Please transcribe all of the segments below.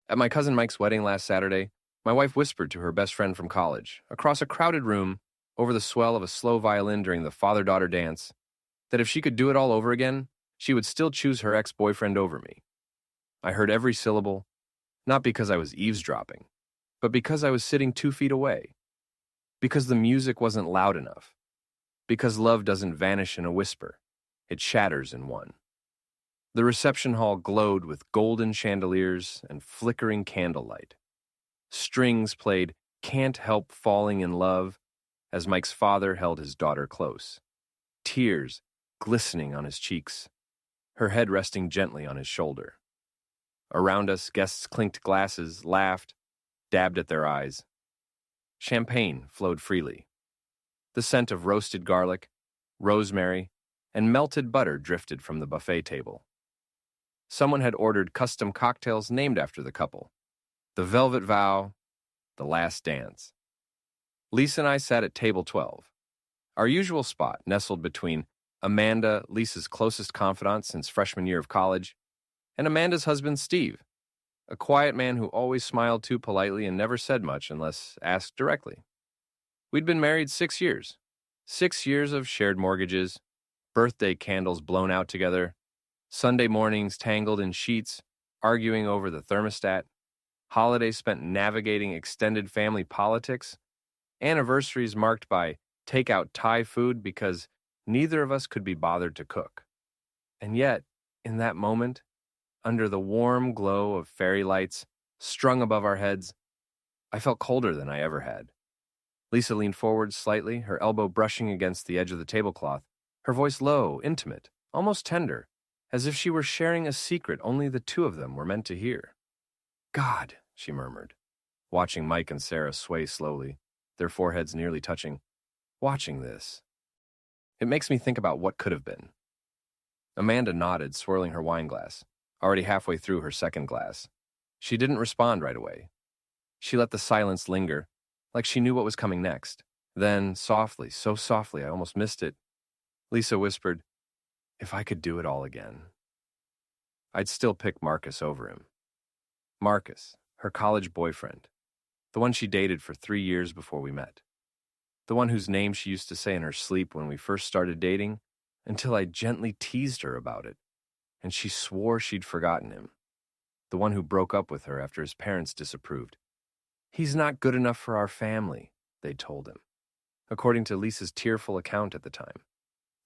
At my cousin Mike's wedding last Saturday, my wife whispered to her best friend from college, across a crowded room, over the swell of a slow violin during the father-daughter dance, that if she could do it all over again, she would still choose her ex-boyfriend over me. I heard every syllable, not because I was eavesdropping, but because I was sitting 2 feet away, because the music wasn't loud enough, because love doesn't vanish in a whisper, it shatters in one. The reception hall glowed with golden chandeliers and flickering candlelight. Strings played "Can't Help Falling in Love" as Mike's father held his daughter close, tears glistening on his cheeks, her head resting gently on his shoulder. Around us, guests clinked glasses, laughed, dabbed at their eyes. Champagne flowed freely. The scent of roasted garlic, rosemary, and melted butter drifted from the buffet table. Someone had ordered custom cocktails named after the couple: the Velvet Vow, the Last Dance. Lisa and I sat at table 12, our usual spot nestled between Amanda, Lisa's closest confidant since freshman year of college, and Amanda's husband, Steve, a quiet man who always smiled too politely and never said much unless asked directly. We'd been married 6 years. 6 years of shared mortgages, birthday candles blown out together, Sunday mornings tangled in sheets, arguing over the thermostat, holidays spent navigating extended family politics, anniversaries marked by takeout Thai food because neither of us could be bothered to cook. And yet, in that moment, under the warm glow of fairy lights strung above our heads, I felt colder than I ever had. Lisa leaned forward slightly, her elbow brushing against the edge of the tablecloth, her voice low, intimate, almost tender, as if she were sharing a secret only the two of them were meant to hear. "God," she murmured, watching Mike and Sarah sway slowly, their foreheads nearly touching, watching this. It makes me think about what could have been. Amanda nodded, swirling her wine glass, already halfway through her second glass. She didn't respond right away. She let the silence linger, like she knew what was coming next. Then, softly, so softly I almost missed it, Lisa whispered, "If I could do it all again, I'd still pick Marcus over him." Marcus, her college boyfriend, the one she dated for 3 years before we met. The one whose name she used to say in her sleep when we first started dating, until I gently teased her about it, and she swore she'd forgotten him. The one who broke up with her after his parents disapproved. "He's not good enough for our family," they'd told him. According to Lisa's tearful account at the time,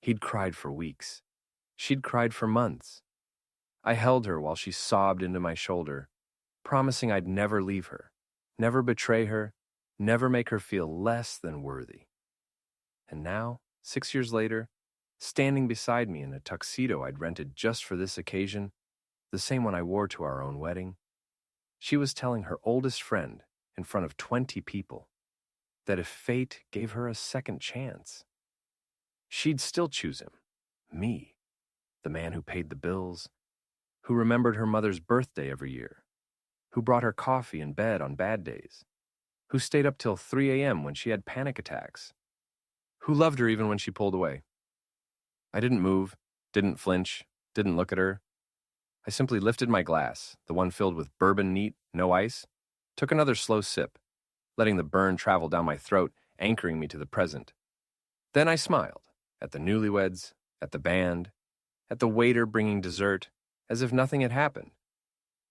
he'd cried for weeks. She'd cried for months. I held her while she sobbed into my shoulder, promising I'd never leave her, never betray her, never make her feel less than worthy. And now, 6 years later, standing beside me in a tuxedo I'd rented just for this occasion, the same one I wore to our own wedding, she was telling her oldest friend, in front of 20 people, that if fate gave her a second chance, she'd still choose him, me, the man who paid the bills, who remembered her mother's birthday every year, who brought her coffee in bed on bad days, who stayed up till 3 a.m. when she had panic attacks, who loved her even when she pulled away. I didn't move, didn't flinch, didn't look at her. I simply lifted my glass, the one filled with bourbon neat, no ice, took another slow sip, letting the burn travel down my throat, anchoring me to the present. Then I smiled, at the newlyweds, at the band, at the waiter bringing dessert, as if nothing had happened,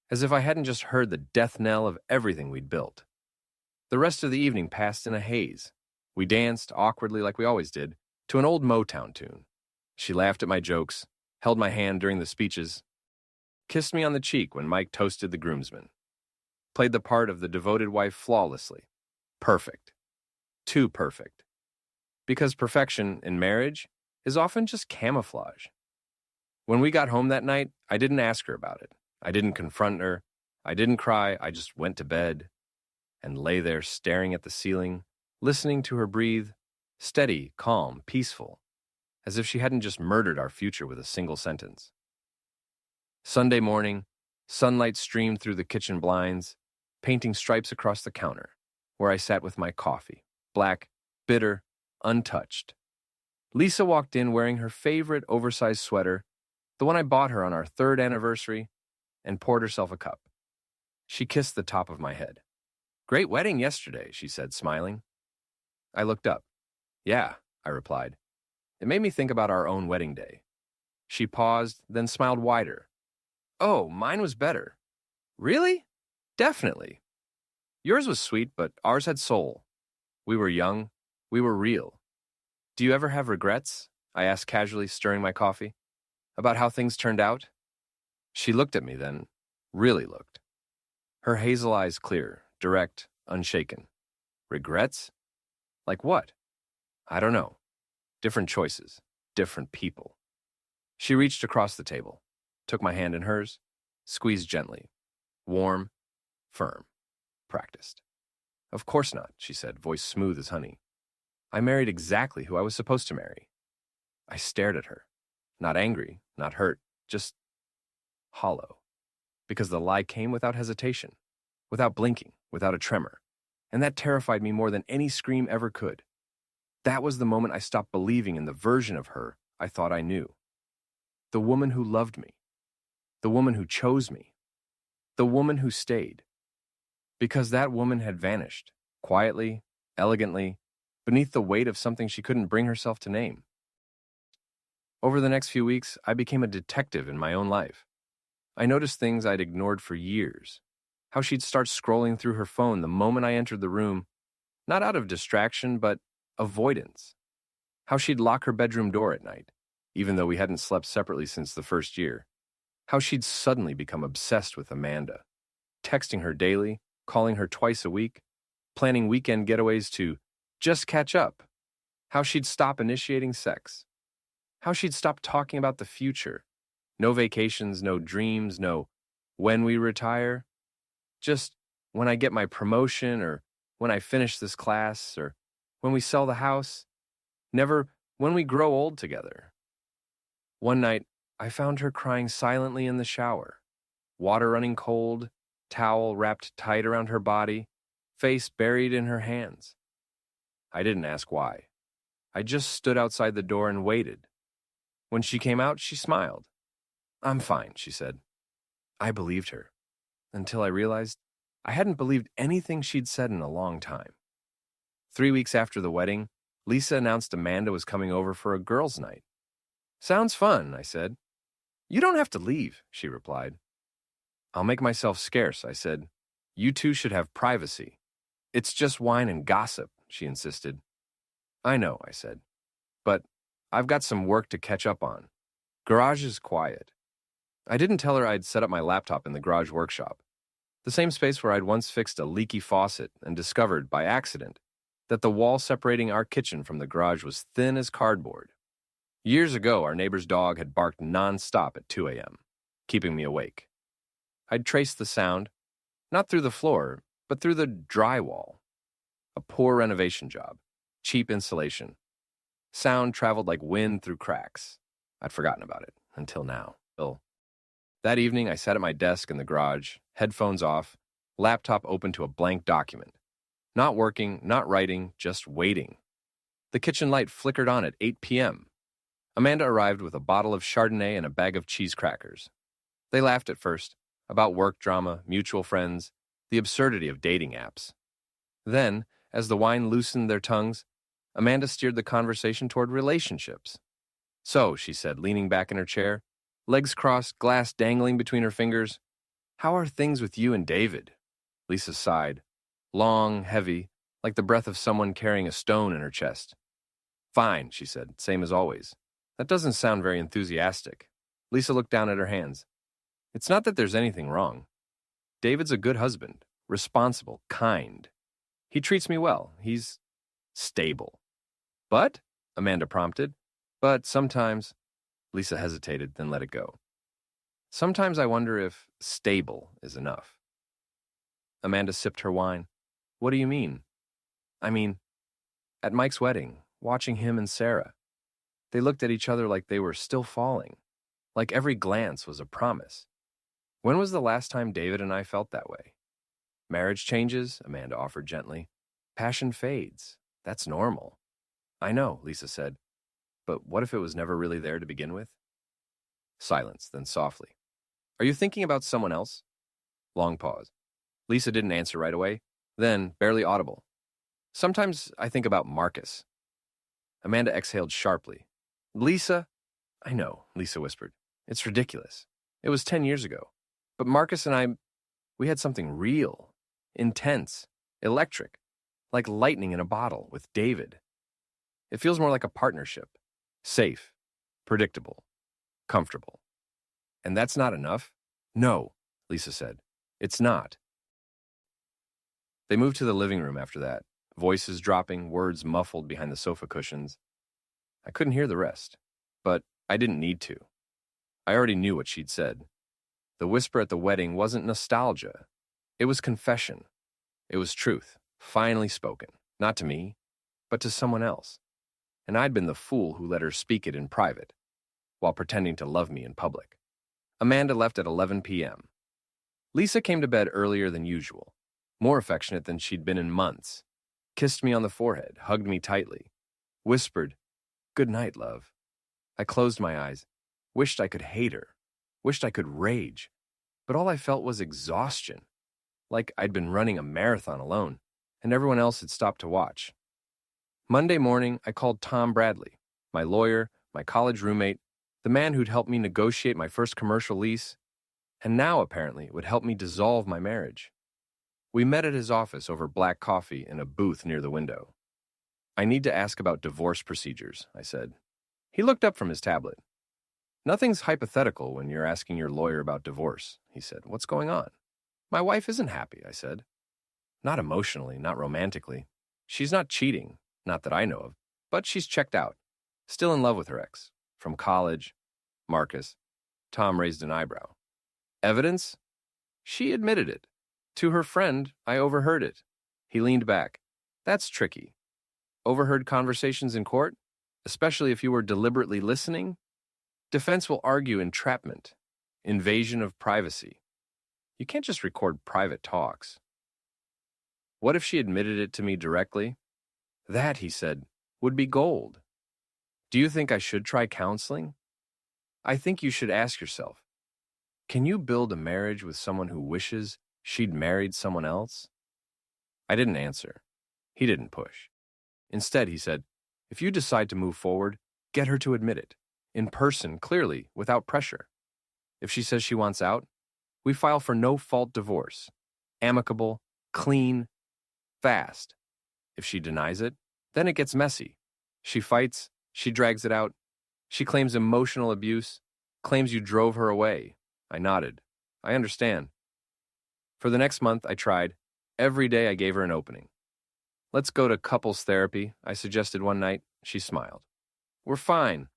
as if I hadn't just heard the death knell of everything we'd built. The rest of the evening passed in a haze. We danced, awkwardly like we always did, to an old Motown tune. She laughed at my jokes, held my hand during the speeches, kissed me on the cheek when Mike toasted the groomsmen, played the part of the devoted wife flawlessly. Perfect. Too perfect. Because perfection in marriage is often just camouflage. When we got home that night, I didn't ask her about it. I didn't confront her. I didn't cry. I just went to bed and lay there staring at the ceiling, listening to her breathe, steady, calm, peaceful, as if she hadn't just murdered our future with a single sentence. Sunday morning, sunlight streamed through the kitchen blinds, painting stripes across the counter, where I sat with my coffee, black, bitter, untouched. Lisa walked in wearing her favorite oversized sweater, the one I bought her on our 3rd anniversary, and poured herself a cup. She kissed the top of my head. "Great wedding yesterday," she said, smiling. I looked up. "Yeah," I replied. It made me think about our own wedding day. She paused, then smiled wider. "Oh, mine was better." "Really?" "Definitely. Yours was sweet, but ours had soul. We were young. We were real. Do you ever have regrets?" I asked casually, stirring my coffee. "About how things turned out?" She looked at me then, really looked. Her hazel eyes clear, direct, unshaken. "Regrets? Like what?" "I don't know. Different choices, different people." She reached across the table, took my hand in hers, squeezed gently. Warm, firm, practiced. "Of course not," she said, voice smooth as honey. "I married exactly who I was supposed to marry." I stared at her. Not angry, not hurt, just hollow. Because the lie came without hesitation, without blinking, without a tremor. And that terrified me more than any scream ever could. That was the moment I stopped believing in the version of her I thought I knew. The woman who loved me. The woman who chose me. The woman who stayed. Because that woman had vanished, quietly, elegantly, beneath the weight of something she couldn't bring herself to name. Over the next few weeks, I became a detective in my own life. I noticed things I'd ignored for years. How she'd start scrolling through her phone the moment I entered the room, not out of distraction, but avoidance. How she'd lock her bedroom door at night, even though we hadn't slept separately since the first year. How she'd suddenly become obsessed with Amanda, texting her daily, calling her twice a week, planning weekend getaways to just catch up. How she'd stop initiating sex. How she'd stop talking about the future. No vacations, no dreams, no when we retire. Just when I get my promotion, or when I finish this class, or when we sell the house. Never when we grow old together. One night, I found her crying silently in the shower. Water running cold, towel wrapped tight around her body, face buried in her hands. I didn't ask why. I just stood outside the door and waited. When she came out, she smiled. "I'm fine," she said. I believed her, until I realized I hadn't believed anything she'd said in a long time. 3 weeks after the wedding, Lisa announced Amanda was coming over for a girls' night. "Sounds fun," I said. "You don't have to leave," she replied. "I'll make myself scarce," I said. "You two should have privacy." "It's just wine and gossip," she insisted. "I know," I said. "But I've got some work to catch up on. Garage is quiet." I didn't tell her I'd set up my laptop in the garage workshop, the same space where I'd once fixed a leaky faucet and discovered, by accident, that the wall separating our kitchen from the garage was thin as cardboard. Years ago, our neighbor's dog had barked nonstop at 2 a.m., keeping me awake. I'd traced the sound, not through the floor, but through the drywall. A poor renovation job, cheap insulation. Sound traveled like wind through cracks. I'd forgotten about it, until now. That evening, I sat at my desk in the garage, headphones off, laptop open to a blank document. Not working, not writing, just waiting. The kitchen light flickered on at 8 p.m. Amanda arrived with a bottle of Chardonnay and a bag of cheese crackers. They laughed at first, about work drama, mutual friends, the absurdity of dating apps. Then, as the wine loosened their tongues, Amanda steered the conversation toward relationships. "So," she said, leaning back in her chair, legs crossed, glass dangling between her fingers, "how are things with you and David?" Lisa sighed, long, heavy, like the breath of someone carrying a stone in her chest. "Fine," she said, "same as always." That doesn't sound very enthusiastic. Lisa looked down at her hands. "It's not that there's anything wrong. David's a good husband, responsible, kind. He treats me well. He's stable." "But?" Amanda prompted. "But sometimes—" Lisa hesitated, then let it go. "Sometimes I wonder if stable is enough." Amanda sipped her wine. "What do you mean?" "I mean, at Mike's wedding, watching him and Sarah. They looked at each other like they were still falling, like every glance was a promise. When was the last time David and I felt that way?" "Marriage changes," Amanda offered gently. "Passion fades. That's normal." "I know," Lisa said. "But what if it was never really there to begin with?" Silence, then softly. "Are you thinking about someone else?" Long pause. Lisa didn't answer right away, then barely audible. Sometimes I think about Marcus. Amanda exhaled sharply. Lisa? I know, Lisa whispered. It's ridiculous. It was 10 years ago. But Marcus and I, we had something real, intense, electric, like lightning in a bottle with David. It feels more like a partnership. Safe, predictable, comfortable. And that's not enough? No, Lisa said. It's not. They moved to the living room after that, voices dropping, words muffled behind the sofa cushions. I couldn't hear the rest, but I didn't need to. I already knew what she'd said. The whisper at the wedding wasn't nostalgia. It was confession. It was truth, finally spoken, not to me, but to someone else. And I'd been the fool who let her speak it in private, while pretending to love me in public. Amanda left at 11 p.m. Lisa came to bed earlier than usual, more affectionate than she'd been in months, kissed me on the forehead, hugged me tightly, whispered, "Good night, love." I closed my eyes, wished I could hate her, wished I could rage, but all I felt was exhaustion, like I'd been running a marathon alone, and everyone else had stopped to watch. Monday morning, I called Tom Bradley, my lawyer, my college roommate, the man who'd helped me negotiate my first commercial lease, and now apparently would help me dissolve my marriage. We met at his office over black coffee in a booth near the window. I need to ask about divorce procedures, I said. He looked up from his tablet. Nothing's hypothetical when you're asking your lawyer about divorce, he said. What's going on? My wife isn't happy, I said. Not emotionally, not romantically. She's not cheating, not that I know of, but she's checked out, still in love with her ex. From college. Marcus. Tom raised an eyebrow. Evidence? She admitted it. To her friend, I overheard it. He leaned back. That's tricky. Overheard conversations in court? Especially if you were deliberately listening? Defense will argue entrapment, invasion of privacy. You can't just record private talks. What if she admitted it to me directly? That, he said, would be gold. Do you think I should try counseling? I think you should ask yourself, can you build a marriage with someone who wishes she'd married someone else? I didn't answer. He didn't push. Instead, he said, if you decide to move forward, get her to admit it. In person, clearly, without pressure. If she says she wants out, we file for no-fault divorce. Amicable, clean, fast. If she denies it, then it gets messy. She fights, she drags it out. She claims emotional abuse, claims you drove her away. I nodded. I understand. For the next month, I tried. Every day I gave her an opening. Let's go to couples therapy, I suggested one night. She smiled. We're fine.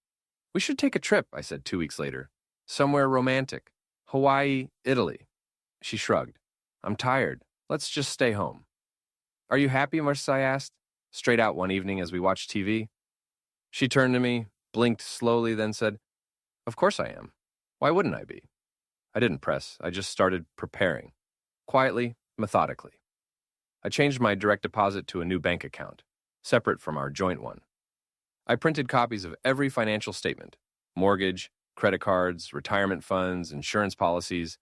We should take a trip, I said 2 weeks later. Somewhere romantic. Hawaii, Italy. She shrugged. I'm tired. Let's just stay home. Are you happy, Marcia? I asked, straight out one evening as we watched TV. She turned to me, blinked slowly, then said, Of course I am. Why wouldn't I be? I didn't press. I just started preparing. Quietly, methodically. I changed my direct deposit to a new bank account, separate from our joint one. I printed copies of every financial statement, mortgage, credit cards, retirement funds, insurance policies.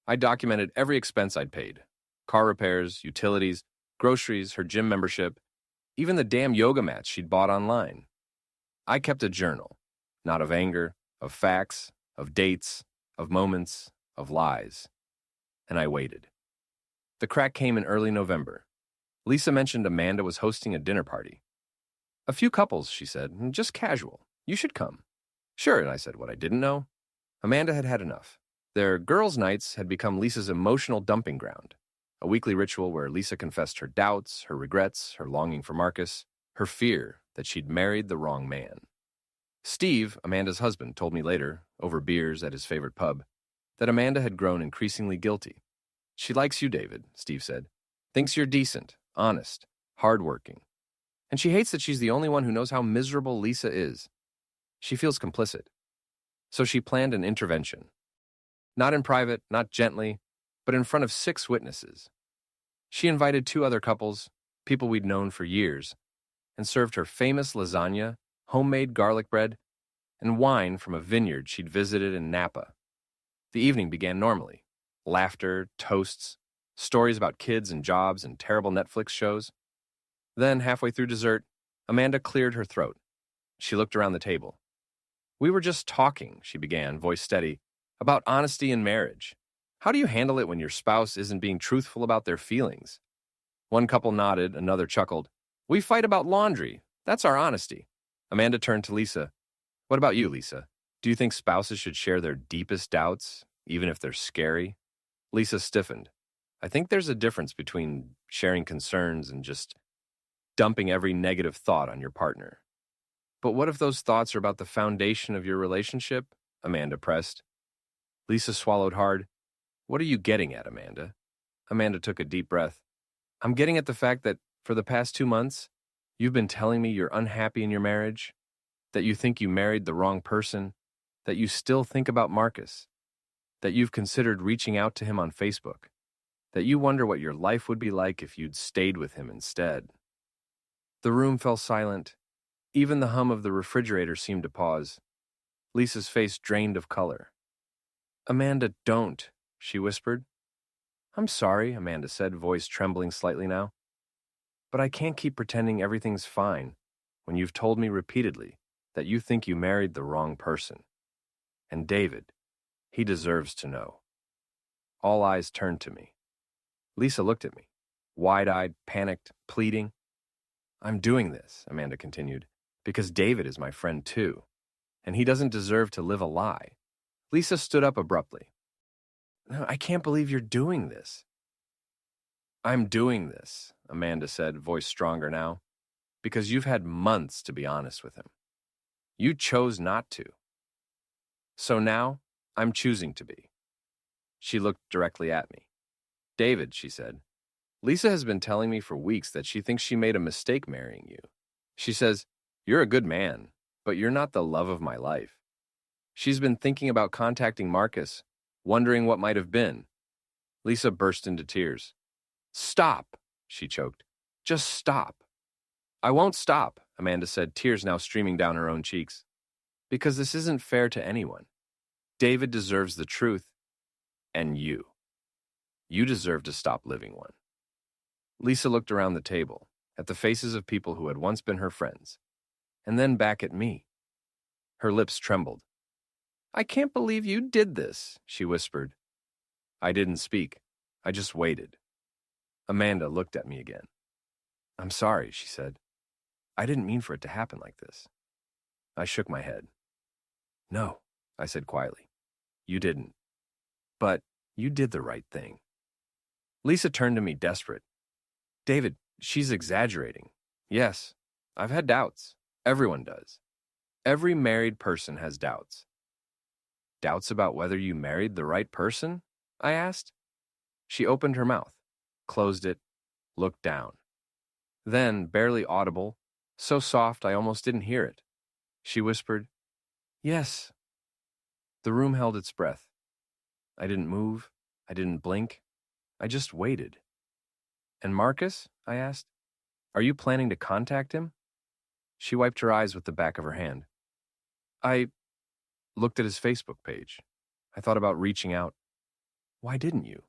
I documented every expense I'd paid, car repairs, utilities, groceries, her gym membership, even the damn yoga mats she'd bought online. I kept a journal, not of anger, of facts, of dates, of moments, of lies. And I waited. The crack came in early November. Lisa mentioned Amanda was hosting a dinner party. A few couples, she said, just casual. You should come. Sure, and I said what I didn't know. Amanda had had enough. Their girls' nights had become Lisa's emotional dumping ground, a weekly ritual where Lisa confessed her doubts, her regrets, her longing for Marcus, her fear that she'd married the wrong man. Steve, Amanda's husband, told me later, over beers at his favorite pub, that Amanda had grown increasingly guilty. She likes you, David, Steve said. Thinks you're decent, honest, hardworking. And she hates that she's the only one who knows how miserable Lisa is. She feels complicit. So she planned an intervention. Not in private, not gently, but in front of 6 witnesses. She invited 2 other couples, people we'd known for years, and served her famous lasagna, homemade garlic bread, and wine from a vineyard she'd visited in Napa. The evening began normally. Laughter, toasts, Stories about kids and jobs and terrible Netflix shows. Then, halfway through dessert, Amanda cleared her throat. She looked around the table. "We were just talking," she began, voice steady, "about honesty in marriage. How do you handle it when your spouse isn't being truthful about their feelings?" One couple nodded, another chuckled. "We fight about laundry. That's our honesty." Amanda turned to Lisa. "What about you, Lisa? Do you think spouses should share their deepest doubts, even if they're scary?" Lisa stiffened. "I think there's a difference between sharing concerns and just dumping every negative thought on your partner." "But what if those thoughts are about the foundation of your relationship?" Amanda pressed. Lisa swallowed hard. "What are you getting at, Amanda?" Amanda took a deep breath. "I'm getting at the fact that for the past 2 months, you've been telling me you're unhappy in your marriage, that you think you married the wrong person, that you still think about Marcus, that you've considered reaching out to him on Facebook, that you wonder what your life would be like if you'd stayed with him instead." The room fell silent. Even the hum of the refrigerator seemed to pause. Lisa's face drained of color. "Amanda, don't," she whispered. "I'm sorry," Amanda said, voice trembling slightly now. "But I can't keep pretending everything's fine when you've told me repeatedly that you think you married the wrong person. And David, he deserves to know." All eyes turned to me. Lisa looked at me, wide-eyed, panicked, pleading. "I'm doing this," Amanda continued, "because David is my friend too, and he doesn't deserve to live a lie." Lisa stood up abruptly. "No, I can't believe you're doing this." "I'm doing this," Amanda said, voice stronger now, "because you've had months to be honest with him. You chose not to. So now, I'm choosing to be." She looked directly at me. "David," she said, "Lisa has been telling me for weeks that she thinks she made a mistake marrying you. She says, you're a good man, but you're not the love of my life. She's been thinking about contacting Marcus, wondering what might have been." Lisa burst into tears. "Stop," she choked. "Just stop." "I won't stop," Amanda said, tears now streaming down her own cheeks. "Because this isn't fair to anyone. David deserves the truth, and you. You deserve to stop living one." Lisa looked around the table, at the faces of people who had once been her friends, and then back at me. Her lips trembled. "I can't believe you did this," she whispered. I didn't speak. I just waited. Amanda looked at me again. "I'm sorry," she said. "I didn't mean for it to happen like this." I shook my head. "No," I said quietly. "You didn't. But you did the right thing." Lisa turned to me desperate. "David, she's exaggerating. Yes, I've had doubts. Everyone does. Every married person has doubts." "Doubts about whether you married the right person?" I asked. She opened her mouth, closed it, looked down. Then, barely audible, so soft I almost didn't hear it, she whispered, "Yes." The room held its breath. I didn't move. I didn't blink. I just waited. "And Marcus?" I asked. "Are you planning to contact him?" She wiped her eyes with the back of her hand. "I looked at his Facebook page. I thought about reaching out." "Why didn't you?"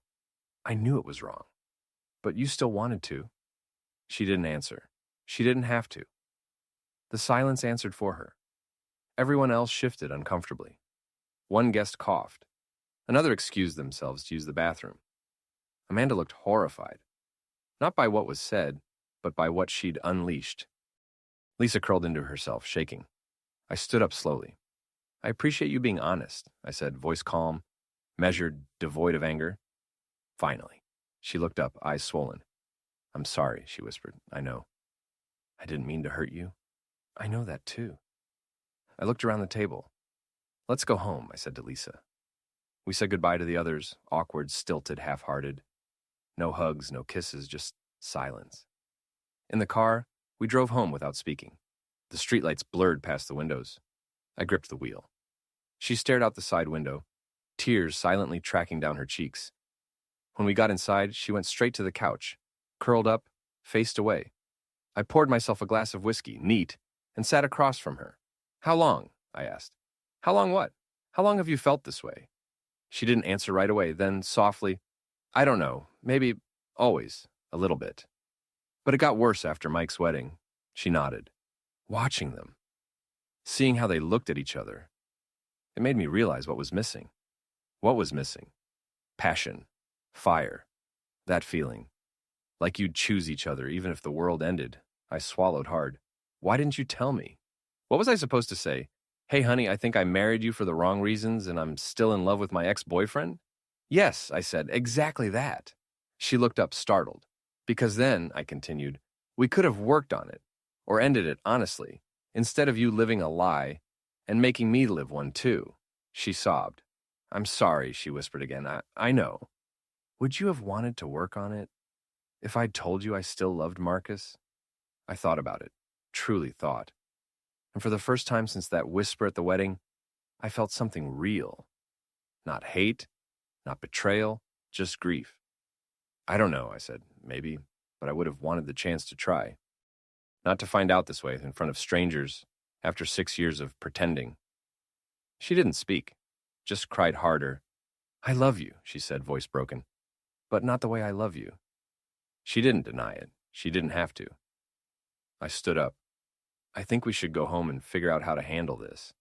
"I knew it was wrong. But you still wanted to." She didn't answer. She didn't have to. The silence answered for her. Everyone else shifted uncomfortably. One guest coughed. Another excused themselves to use the bathroom. Amanda looked horrified. Not by what was said, but by what she'd unleashed. Lisa curled into herself, shaking. I stood up slowly. "I appreciate you being honest," I said, voice calm, measured, devoid of anger. Finally, she looked up, eyes swollen. "I'm sorry," she whispered. "I know. I didn't mean to hurt you. I know that too." I looked around the table. "Let's go home," I said to Lisa. We said goodbye to the others, awkward, stilted, half-hearted. No hugs, no kisses, just silence. In the car, we drove home without speaking. The streetlights blurred past the windows. I gripped the wheel. She stared out the side window, tears silently tracking down her cheeks. When we got inside, she went straight to the couch, curled up, faced away. I poured myself a glass of whiskey, neat, and sat across from her. "How long?" I asked. "How long what? How long have you felt this way?" She didn't answer right away, then softly, "I don't know, Maybe always, a little bit. But it got worse after Mike's wedding. She nodded. Watching them, seeing how they looked at each other, it made me realize what was missing. What was missing? Passion, fire, that feeling. Like you'd choose each other even if the world ended. I swallowed hard. Why didn't you tell me? What was I supposed to say? Hey, honey, I think I married you for the wrong reasons and I'm still in love with my ex-boyfriend? Yes, I said, exactly that. She looked up startled. Because then, I continued, we could have worked on it, or ended it honestly, instead of you living a lie and making me live one too. She sobbed. I'm sorry, she whispered again. I know. Would you have wanted to work on it if I'd told you I still loved Marcus? I thought about it, truly thought. And for the first time since that whisper at the wedding, I felt something real. Not hate, not betrayal, just grief. I don't know, I said. Maybe, but I would have wanted the chance to try. Not to find out this way in front of strangers after 6 years of pretending. She didn't speak, just cried harder. I love you, she said, voice broken. But not the way I love you. She didn't deny it. She didn't have to. I stood up. I think we should go home and figure out how to handle this.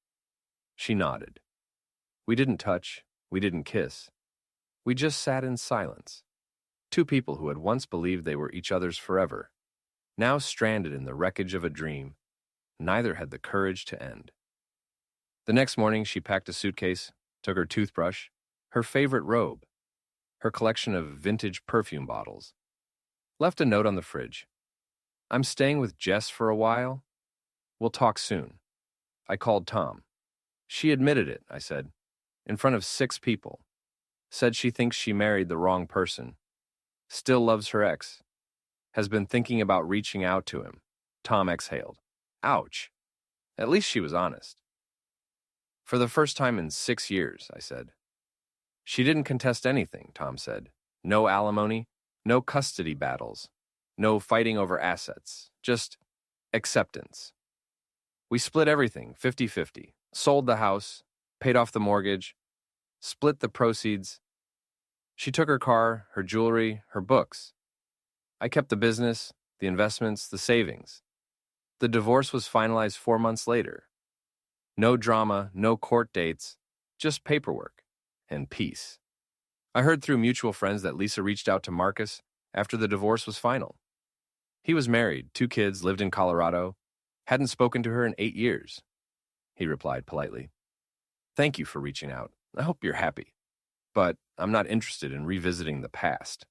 She nodded. We didn't touch. We didn't kiss. We just sat in silence. Two people who had once believed they were each other's forever, now stranded in the wreckage of a dream. Neither had the courage to end. The next morning, she packed a suitcase, took her toothbrush, her favorite robe, her collection of vintage perfume bottles, left a note on the fridge. I'm staying with Jess for a while. We'll talk soon. I called Tom. She admitted it, I said, in front of 6 people. Said she thinks she married the wrong person. Still loves her ex. Has been thinking about reaching out to him. Tom exhaled. Ouch. At least she was honest. For the first time in 6 years, I said. She didn't contest anything, Tom said. No alimony, no custody battles, no fighting over assets, just acceptance. We split everything 50-50, sold the house, paid off the mortgage, split the proceeds. She took her car, her jewelry, her books. I kept the business, the investments, the savings. The divorce was finalized 4 months later. No drama, no court dates, just paperwork and peace. I heard through mutual friends that Lisa reached out to Marcus after the divorce was final. He was married, 2 kids, lived in Colorado, hadn't spoken to her in 8 years. He replied politely, Thank you for reaching out. I hope you're happy. But I'm not interested in revisiting the past.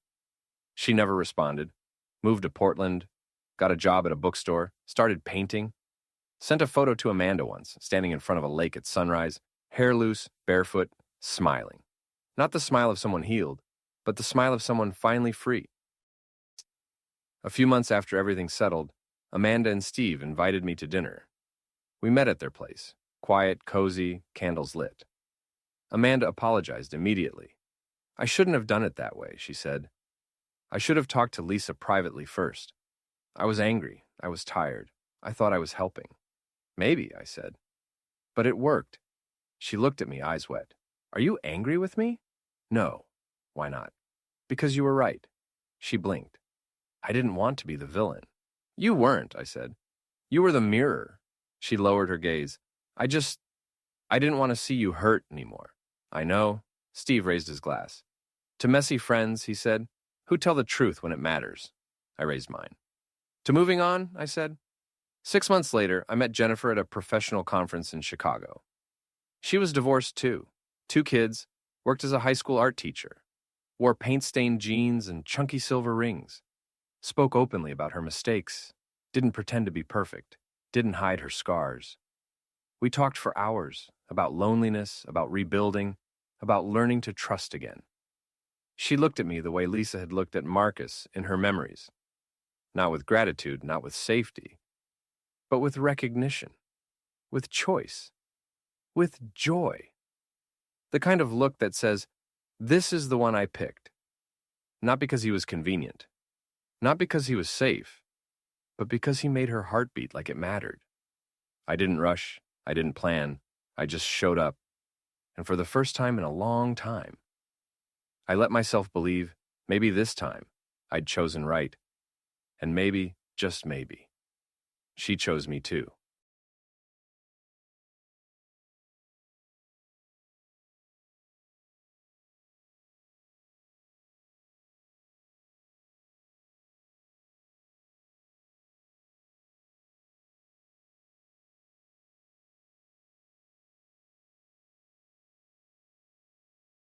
She never responded, moved to Portland, got a job at a bookstore, started painting, sent a photo to Amanda once, standing in front of a lake at sunrise, hair loose, barefoot, smiling. Not the smile of someone healed, but the smile of someone finally free. A few months after everything settled, Amanda and Steve invited me to dinner. We met at their place, quiet, cozy, candles lit. Amanda apologized immediately. I shouldn't have done it that way, she said. I should have talked to Lisa privately first. I was angry. I was tired. I thought I was helping. Maybe, I said. But it worked. She looked at me, eyes wet. Are you angry with me? No. Why not? Because you were right. She blinked. I didn't want to be the villain. You weren't, I said. You were the mirror. She lowered her gaze. I didn't want to see you hurt anymore. I know. Steve raised his glass. To messy friends, he said, who tell the truth when it matters. I raised mine. To moving on, I said. 6 months later, I met Jennifer at a professional conference in Chicago. She was divorced too. 2 kids, worked as a high school art teacher, wore paint-stained jeans and chunky silver rings, spoke openly about her mistakes, didn't pretend to be perfect, didn't hide her scars. We talked for hours about loneliness, about rebuilding, about learning to trust again. She looked at me the way Lisa had looked at Marcus in her memories. Not with gratitude, not with safety, but with recognition, with choice, with joy. The kind of look that says, this is the one I picked. Not because he was convenient, not because he was safe, but because he made her heart beat like it mattered. I didn't rush, I didn't plan, I just showed up. And for the first time in a long time, I let myself believe Maybe this time I'd chosen right. And maybe, just maybe, she chose me too.